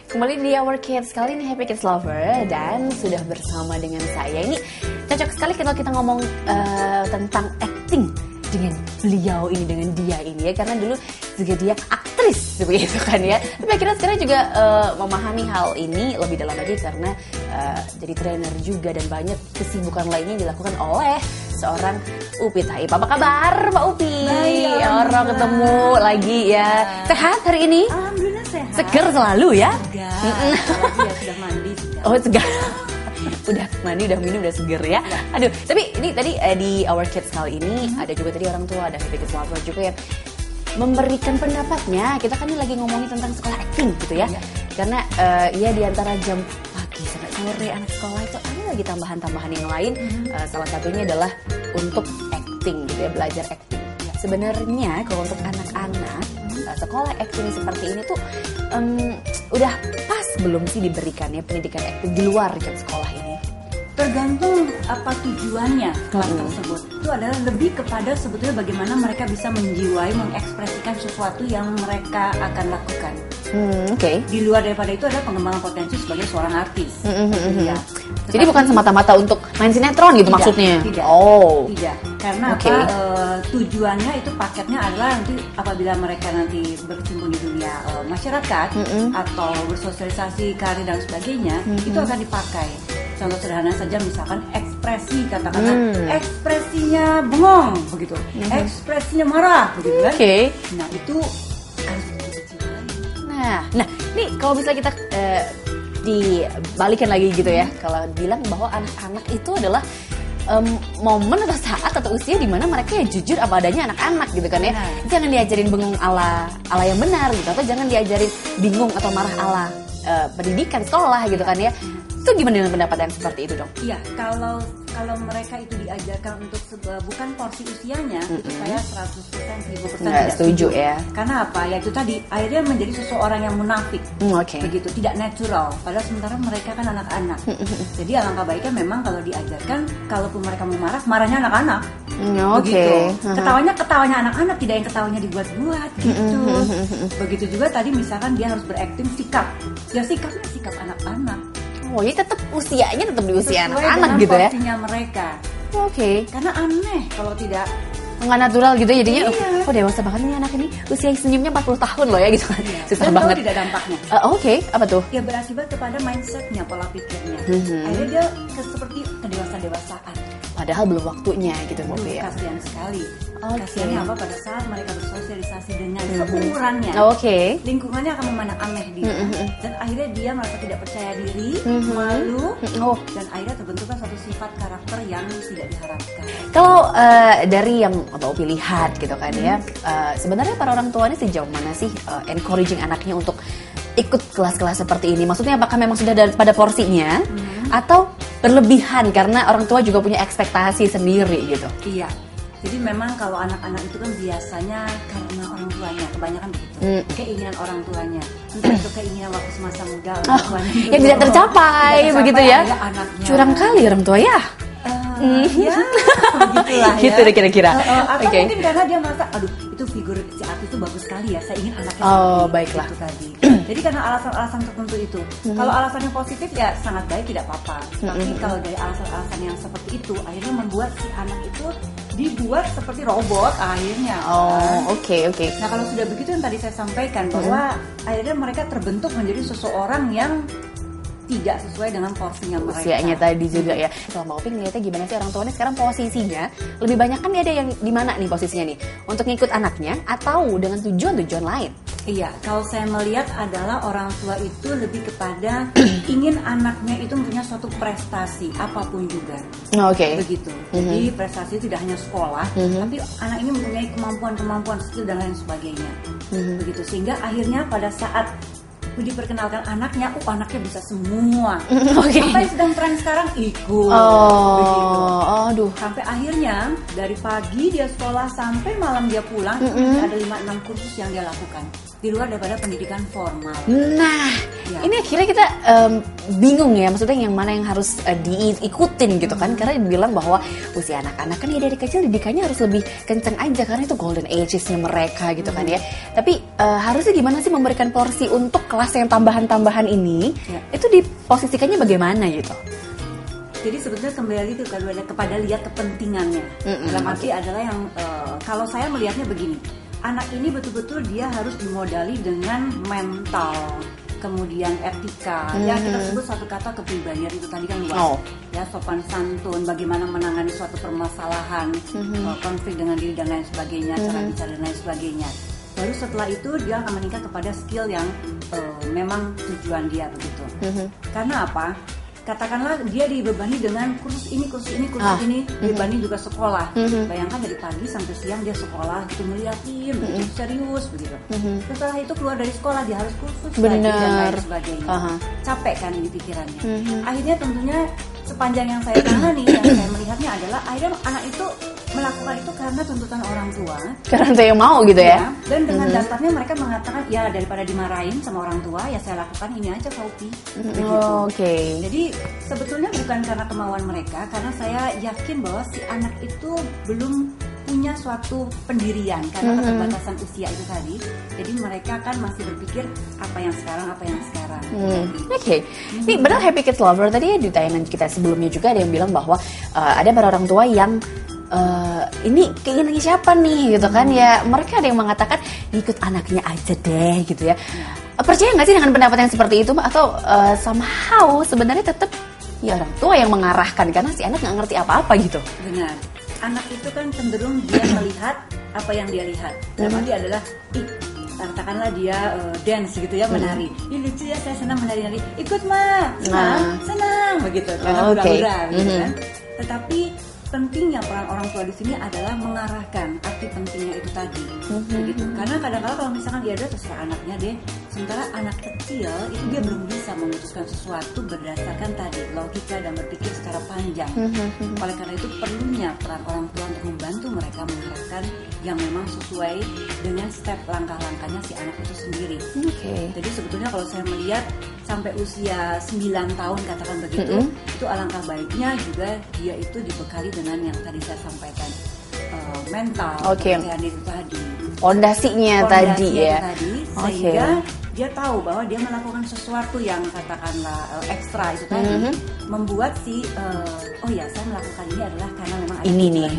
Kembali di Our Kids, kali ini Happy Kids Lover. Dan sudah bersama dengan saya. Ini cocok sekali kalau kita ngomong tentang acting dengan beliau ini, dengan dia ini ya. Karena dulu juga dia aktris begitu kan ya. Tapi akhirnya sekarang juga memahami hal ini lebih dalam lagi karena jadi trainer juga. Dan banyak kesibukan lainnya yang dilakukan oleh seorang Upi Thaib. Apa kabar Mbak Upi? Baik, orang ketemu lagi ya. Sehat hari ini? Alhamdulillah sehat. Seger selalu ya? Segar. Apalagi ya sudah mandi. Oh segar. Udah mandi, udah minum, udah seger ya. Aduh, tapi ini tadi di Our Kids kali ini ada juga tadi orang tua, ada Happy Kids Lover juga yang memberikan pendapatnya. Kita kan ini lagi ngomongin tentang sekolah acting gitu ya. Karena ya di antara jam pagi sampai sore anak sekolah itu ada lagi tambahan-tambahan yang lain. Salah satunya adalah untuk acting gitu ya, belajar acting. Sebenarnya kalau untuk anak-anak sekolah acting seperti ini tuh udah pas belum sih diberikannya pendidikan acting di luar jam sekolah ini? Tergantung apa tujuannya kelas tersebut. Itu adalah lebih kepada sebetulnya bagaimana mereka bisa menjiwai, mengekspresikan sesuatu yang mereka akan lakukan. Oke. Di luar daripada itu adalah pengembangan potensi sebagai seorang artis. Ya. Jadi bukan semata-mata untuk main sinetron gitu maksudnya? Tidak. Oh. Tidak. Karena tujuannya itu paketnya adalah nanti apabila mereka nanti berkecimpung di dunia masyarakat atau bersosialisasi karir dan sebagainya, itu akan dipakai. Contoh sederhana saja misalkan ekspresi, katakanlah ekspresinya bengong begitu, ekspresinya marah begitu kan? Nah itu harus dijiwai. Nah ini kalau misalnya kita dibalikan lagi gitu ya, kalau bilang bahwa anak-anak itu adalah momen atau saat atau usia di mana mereka ya jujur apa adanya anak-anak gitu kan ya. Jangan diajarin bengong ala yang benar gitu, atau jangan diajarin bingung atau marah ala pendidikan sekolah gitu kan ya. Itu gimana dengan pendapat yang seperti itu dong? Iya, kalau mereka itu diajarkan untuk bukan porsi usianya, itu saya 100%, 1000% tidak setuju ya. Karena apa? Ya itu tadi, akhirnya menjadi seseorang yang munafik. Begitu, tidak natural. Padahal sementara mereka kan anak-anak. Jadi alangkah baiknya memang kalau diajarkan, kalaupun mereka mau marah, marahnya anak-anak. Begitu. Ketawanya anak-anak, tidak yang ketawanya dibuat-buat gitu. Begitu juga tadi misalkan dia harus berakting sikap. Ya sikapnya sikap anak-anak. Oh, jadi tetap usianya tetap di usia anak-anak gitu ya? Porsinya mereka. Karena aneh kalau tidak. Nggak natural gitu jadinya. Oh dewasa banget nih anak ini, usia senyumnya 40 tahun loh ya gitu kan. Susah banget. Tidak dampaknya. Apa tuh? Ya berakibat kepada mindsetnya, pola pikirnya. Akhirnya dia seperti kedewasa-dewasaan. Padahal belum waktunya gitu Mbak ya. Kasihan sekali. Kasihannya apa pada saat mereka bersosialisasi dengan seumurannya. Lingkungannya akan memandang aneh dia. Dan akhirnya dia merasa tidak percaya diri, malu, dan akhirnya terbentuklah suatu sifat karakter yang tidak diharapkan. Kalau dari yang Mbak lihat gitu kan ya, sebenarnya para orang tua ini sejauh mana sih encouraging anaknya untuk ikut kelas-kelas seperti ini? Maksudnya apakah memang sudah pada porsinya atau berlebihan karena orang tua juga punya ekspektasi sendiri gitu? Iya. Jadi memang kalau anak-anak itu kan biasanya karena orang tuanya, kebanyakan begitu. Keinginan orang tuanya. Entah itu keinginan waktu semasa muda orang tuanya. Yang tidak tercapai begitu ya. Curang kali orang tua ya. Ya, begitulah ya. Gitu deh kira-kira. Atau mungkin karena dia merasa, aduh itu figur si artis itu bagus sekali ya, saya ingin anaknya baiklah. itu tadi. Jadi karena alasan-alasan tertentu itu. Kalau alasannya positif ya sangat baik, tidak apa-apa. Tapi kalau dari alasan-alasan yang seperti itu, akhirnya membuat si anak itu dibuat seperti robot akhirnya. Nah kalau sudah begitu yang tadi saya sampaikan bahwa akhirnya mereka terbentuk menjadi seseorang yang tidak sesuai dengan porsinya mereka. Usianya tadi juga ya. Kalau Mbak Upi ngeliatnya gimana sih orang tuanya sekarang posisinya lebih banyak kan dia ada yang di mana nih posisinya nih? Untuk ngikut anaknya atau dengan tujuan-tujuan lain? Iya, kalau saya melihat adalah orang tua itu lebih kepada ingin anaknya itu punya suatu prestasi apapun juga. Begitu. Jadi prestasi tidak hanya sekolah, tapi anak ini mempunyai kemampuan-kemampuan skill dan lain sebagainya. Begitu, sehingga akhirnya pada saat diperkenalkan anaknya, anaknya bisa semua. Apa yang sedang tren sekarang ikut. Begitu. Sampai akhirnya dari pagi dia sekolah sampai malam dia pulang, ada 5-6 kursus yang dia lakukan. di luar daripada pendidikan formal. Nah, ini akhirnya kita bingung ya, maksudnya yang mana yang harus diikutin gitu kan, karena dibilang bahwa usia anak-anak kan ya dari kecil didikannya harus lebih kenceng aja karena itu golden ages-nya mereka gitu kan ya. Tapi harusnya gimana sih memberikan porsi untuk kelas yang tambahan-tambahan ini, itu diposisikannya bagaimana gitu? Jadi sebetulnya kembali kepada lihat kepentingannya. Dalam arti adalah yang kalau saya melihatnya begini, anak ini betul-betul dia harus dimodali dengan mental, kemudian etika, ya kita sebut satu kata kepribadian itu tadi kan luas, ya sopan santun, bagaimana menangani suatu permasalahan, konflik dengan diri dan lain sebagainya, cara bicara dan lain sebagainya. Baru setelah itu dia akan meningkat kepada skill yang memang tujuan dia begitu. Karena apa? Katakanlah dia dibebani dengan kursus ini, dibebani juga sekolah. Bayangkan dari pagi sampai siang dia sekolah, gitu ngeliatin, begitu serius begitu. Setelah itu keluar dari sekolah dia harus kursus lagi dan lain sebagainya. Capek kan di pikirannya. Akhirnya tentunya sepanjang yang saya tangani, yang saya melihatnya adalah akhirnya anak itu melakukan itu karena tuntutan orang tua. Karena saya mau gitu ya. Dan dengan dasarnya mereka mengatakan ya daripada dimarahin sama orang tua ya saya lakukan ini aja Kaupi. Jadi sebetulnya bukan karena kemauan mereka, karena saya yakin bahwa si anak itu belum punya suatu pendirian karena keterbatasan usia itu tadi. Jadi mereka kan masih berpikir apa yang sekarang. Ini benar Happy Kids Lover tadi ya di tayangan kita sebelumnya juga ada yang bilang bahwa ada para orang tua yang ini keinginan siapa nih gitu kan ya, mereka ada yang mengatakan ikut anaknya aja deh gitu ya. Percaya nggak sih dengan pendapat yang seperti itu atau somehow sebenarnya tetap ya orang tua yang mengarahkan karena si anak nggak ngerti apa-apa gitu? Benar, anak itu kan cenderung dia melihat apa yang dia lihat. Dalam dia adalah katakanlah dia dance gitu ya, menari. Ini lucu ya, saya senang menari-nari. Ikut mah, senang begitu karena hura-hura gitu kan. Tetapi pentingnya peran orang tua di sini adalah mengarahkan arti pentingnya itu tadi, begitu. Karena kadang-kadang kalau misalkan dia ada terserah anaknya deh, sementara anak kecil itu dia belum bisa memutuskan sesuatu berdasarkan tadi logika dan berpikir secara panjang. Oleh karena itu perlunya peran orang tua untuk membantu mereka mengarahkan yang memang sesuai dengan step langkah-langkahnya si anak itu sendiri. Jadi sebetulnya kalau saya melihat sampai usia 9 tahun katakan begitu, itu alangkah baiknya juga dia itu dibekali dengan yang tadi saya sampaikan, mental, kepercayaan diri tadi, fondasinya tadi ya, sehingga dia tahu bahwa dia melakukan sesuatu yang katakanlah ekstra itu tadi, membuat si oh ya saya melakukan ini adalah karena memang ada ini nih,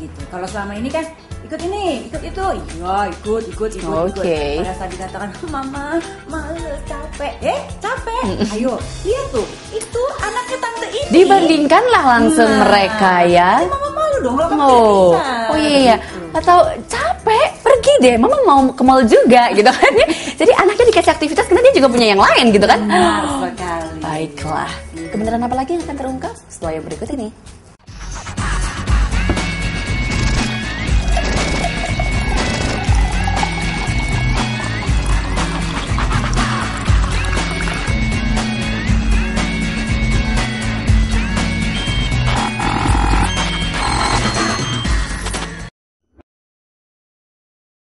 gitu. Kalau selama ini kan ikut ini, ikut itu, ya ikut. Pada saat dikatakan mama males, capek, capek, ayo lihat tuh, itu anaknya tante ini. Dibandingkanlah langsung mereka ya. Mama malu dong kalau oh iya, atau capek, pergi deh, mama mau ke mall juga gitu kan ya. Jadi anaknya dikasih aktivitas karena dia juga punya yang lain gitu kan. Benar sekali. Baiklah, kebenaran apa lagi yang akan terungkap setelah yang berikut ini?